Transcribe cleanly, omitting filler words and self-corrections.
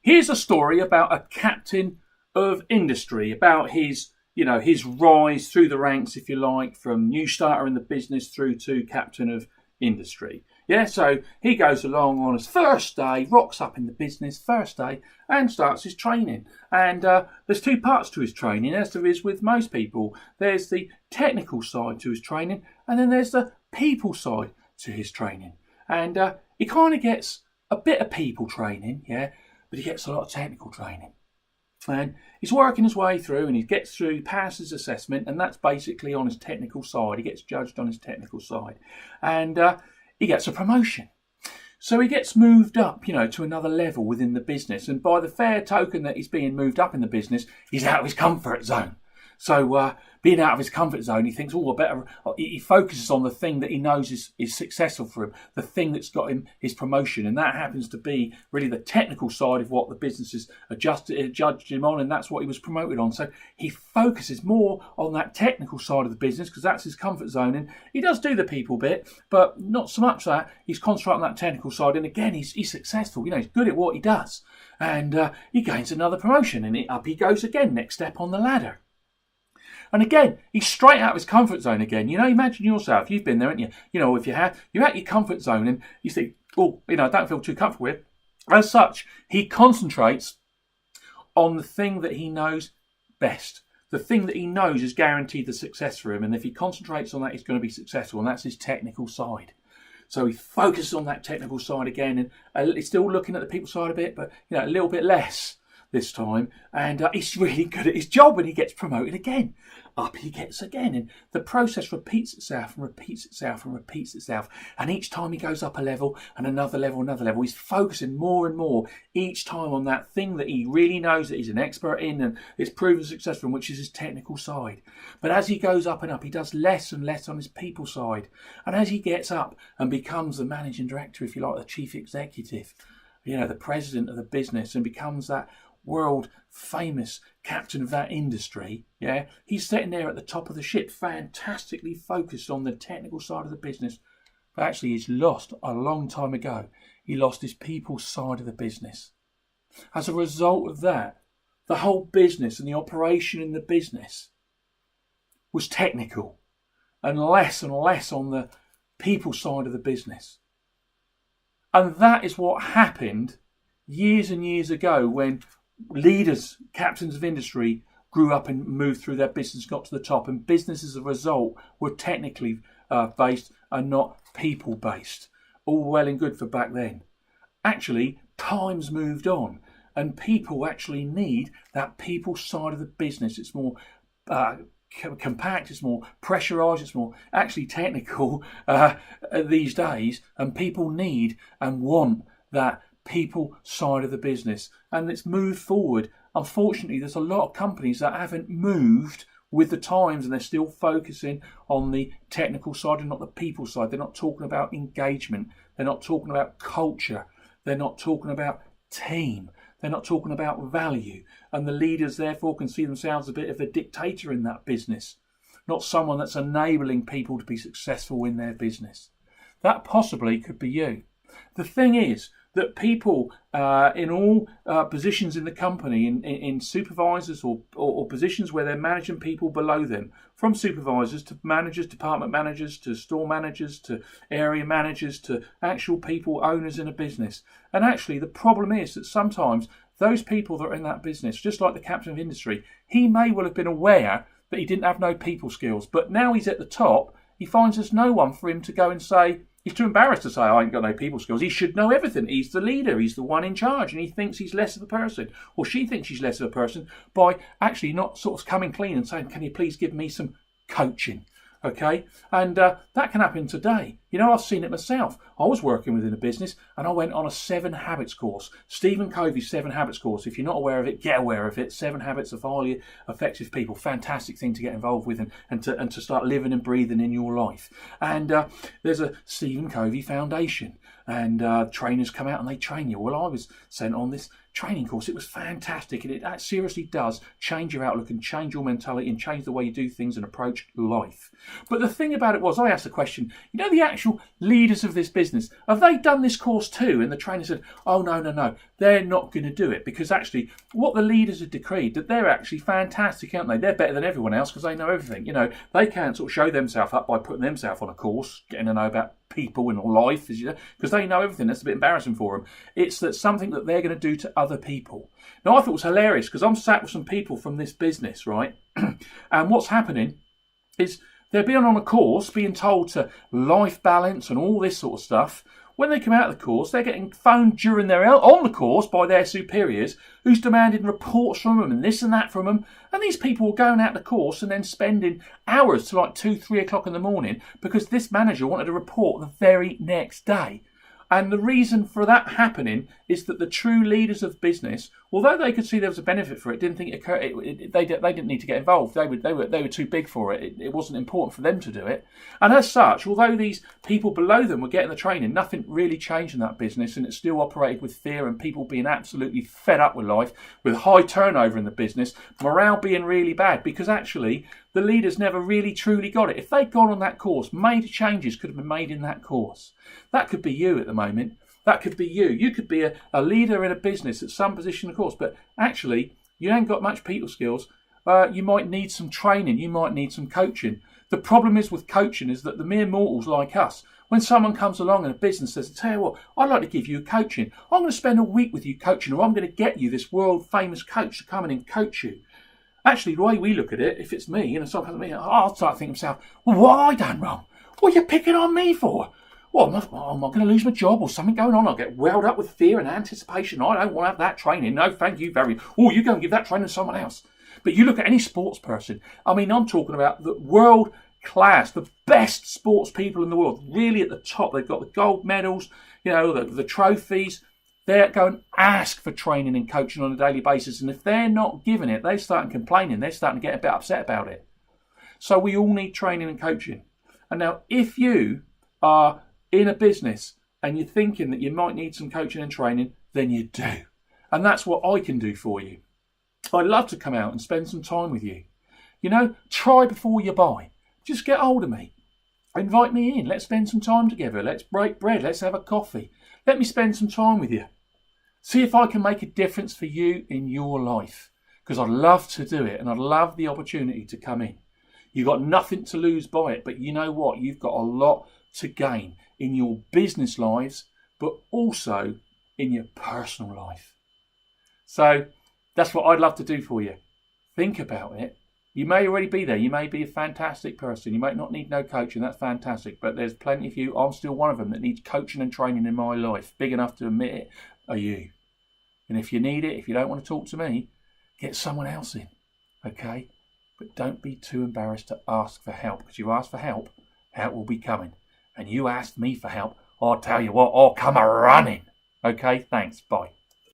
Here's a story about a captain of industry, about his rise through the ranks, if you like, from new starter in the business through to captain of industry. Yeah, so he goes along on his first day, rocks up in the business, first day, and starts his training. And there's two parts to his training, as there is with most people. There's the technical side to his training, and then there's the people side to his training. And he kind of gets a bit of people training, yeah, but he gets a lot of technical training. And he's working his way through, and he gets through, he passes assessment, and that's basically on his technical side. He gets judged on his technical side. And he gets a promotion. So he gets moved up, to another level within the business. And by the fair token that he's being moved up in the business, he's out of his comfort zone. So being out of his comfort zone, he thinks, he focuses on the thing that he knows is successful for him, the thing that's got him his promotion. And that happens to be really the technical side of what the business has judged him on, and that's what he was promoted on. So he focuses more on that technical side of the business because that's his comfort zone. And he does do the people bit, but not so much that. He's concentrating on that technical side. And again, he's successful. He's good at what he does. And he gains another promotion, and up he goes again, next step on the ladder. And again, he's straight out of his comfort zone again. Imagine yourself. You've been there, haven't you? If you're out your comfort zone and you think, I don't feel too comfortable with. As such, he concentrates on the thing that he knows best. The thing that he knows is guaranteed the success for him. And if he concentrates on that, he's going to be successful. And that's his technical side. So he focuses on that technical side again. And he's still looking at the people side a bit, but a little bit less this time, and he's really good at his job, and he gets promoted again. Up he gets again, and the process repeats itself and repeats itself and repeats itself. And each time he goes up a level and another level, he's focusing more and more each time on that thing that he really knows that he's an expert in and it's proven successful in, which is his technical side. But as he goes up and up, he does less and less on his people side. And as he gets up and becomes the managing director, if you like, the chief executive, the president of the business, and becomes that world famous captain of that industry, he's sitting there at the top of the ship, fantastically focused on the technical side of the business. But actually, he's lost a long time ago. He lost his people side of the business. As a result of that, the whole business and the operation in the business was technical and less on the people side of the business. And that is what happened years and years ago when leaders, captains of industry, grew up and moved through their business, got to the top, and business as a result were technically based and not people based. All well and good for back then. Actually, times moved on, and people actually need that people side of the business. It's more compact, it's more pressurised, it's more actually technical these days, and people need and want that people side of the business, and it's moved forward. Unfortunately, there's a lot of companies that haven't moved with the times, and they're still focusing on the technical side and not the people side. They're not talking about engagement, they're not talking about culture, they're not talking about team, they're not talking about value, and the leaders therefore can see themselves a bit of a dictator in that business, not someone that's enabling people to be successful in their business. That possibly could be you. The thing is that people in all positions in the company, in supervisors or positions where they're managing people below them, from supervisors to managers, department managers, to store managers, to area managers, to actual people, owners in a business. And actually the problem is that sometimes those people that are in that business, just like the captain of industry, he may well have been aware that he didn't have no people skills, but now he's at the top, he finds there's no one for him to go and say, he's too embarrassed to say, I ain't got no people skills. He should know everything. He's the leader. He's the one in charge. And he thinks he's less of a person. Or she thinks she's less of a person by actually not sort of coming clean and saying, can you please give me some coaching? Okay? And that can happen today. I've seen it myself. I was working within a business and I went on a 7 Habits course. Stephen Covey's 7 Habits course. If you're not aware of it, get aware of it. 7 Habits of Highly Effective People. Fantastic thing to get involved with and to start living and breathing in your life. And there's a Stephen Covey Foundation. and trainers come out and they train you. Well, I was sent on this training course. It was fantastic, and it seriously does change your outlook and change your mentality and change the way you do things and approach life. But the thing about it was, I asked the question, the actual leaders of this business, have they done this course too? And the trainer said, oh, no, they're not going to do it, because actually what the leaders have decreed, that they're actually fantastic, aren't they? They're better than everyone else because they know everything. They can't sort of show themselves up by putting themselves on a course, getting to know about people and life, because they know everything. That's a bit embarrassing for them. It's that something that they're going to do to other people. Now, I thought it was hilarious because I'm sat with some people from this business, right? And what's happening is they're being on a course, being told to life balance and all this sort of stuff. When they come out of the course, they're getting phoned during on the course by their superiors, who's demanding reports from them and this and that from them. And these people are going out the course and then spending hours till like 2-3 o'clock in the morning because this manager wanted a report the very next day. And the reason for that happening is that the true leaders of business, although they could see there was a benefit for it, didn't think they didn't need to get involved. They were too big for it. It wasn't important for them to do it. And as such, although these people below them were getting the training, nothing really changed in that business, and it still operated with fear and people being absolutely fed up with life, with high turnover in the business, morale being really bad, because actually the leaders never really truly got it. If they'd gone on that course, major changes could have been made in that course. That could be you at the moment. That could be you. You could be a leader in a business at some position, of course, but actually you ain't got much people skills. You might need some training. You might need some coaching. The problem is with coaching is that the mere mortals like us, when someone comes along in a business and says, tell you what, I'd like to give you a coaching. I'm going to spend a week with you coaching, or I'm going to get you this world famous coach to come in and coach you. Actually, the way we look at it, if it's me, someone comes to me, I'll start thinking to myself, well, what have I done wrong? What are you picking on me for? Well, am I going to lose my job or something going on? I'll get welled up with fear and anticipation. I don't want to have that training. No, thank you very much. Oh, you go and give that training to someone else. But you look at any sports person. I'm talking about the world class, the best sports people in the world, really at the top. They've got the gold medals, the trophies. They go and ask for training and coaching on a daily basis. And if they're not giving it, they start complaining. They're starting to get a bit upset about it. So we all need training and coaching. And now, if you are in a business and you're thinking that you might need some coaching and training, then you do. And that's what I can do for you. I'd love to come out and spend some time with you. Try before you buy. Just get hold of me. Invite me in. Let's spend some time together. Let's break bread. Let's have a coffee. Let me spend some time with you. See if I can make a difference for you in your life. Because I'd love to do it and I'd love the opportunity to come in. You've got nothing to lose by it, but you know what? You've got a lot to gain in your business lives, but also in your personal life. So that's what I'd love to do for you. Think about it. You may already be there. You may be a fantastic person. You might not need no coaching. That's fantastic. But there's plenty of you. I'm still one of them that needs coaching and training in my life. Big enough to admit it are you. And if you need it, if you don't want to talk to me, get someone else in. Okay? But don't be too embarrassed to ask for help. Because you ask for help, help will be coming. And you asked me for help, I'll tell you what, I'll come a running. Okay? Thanks. Bye.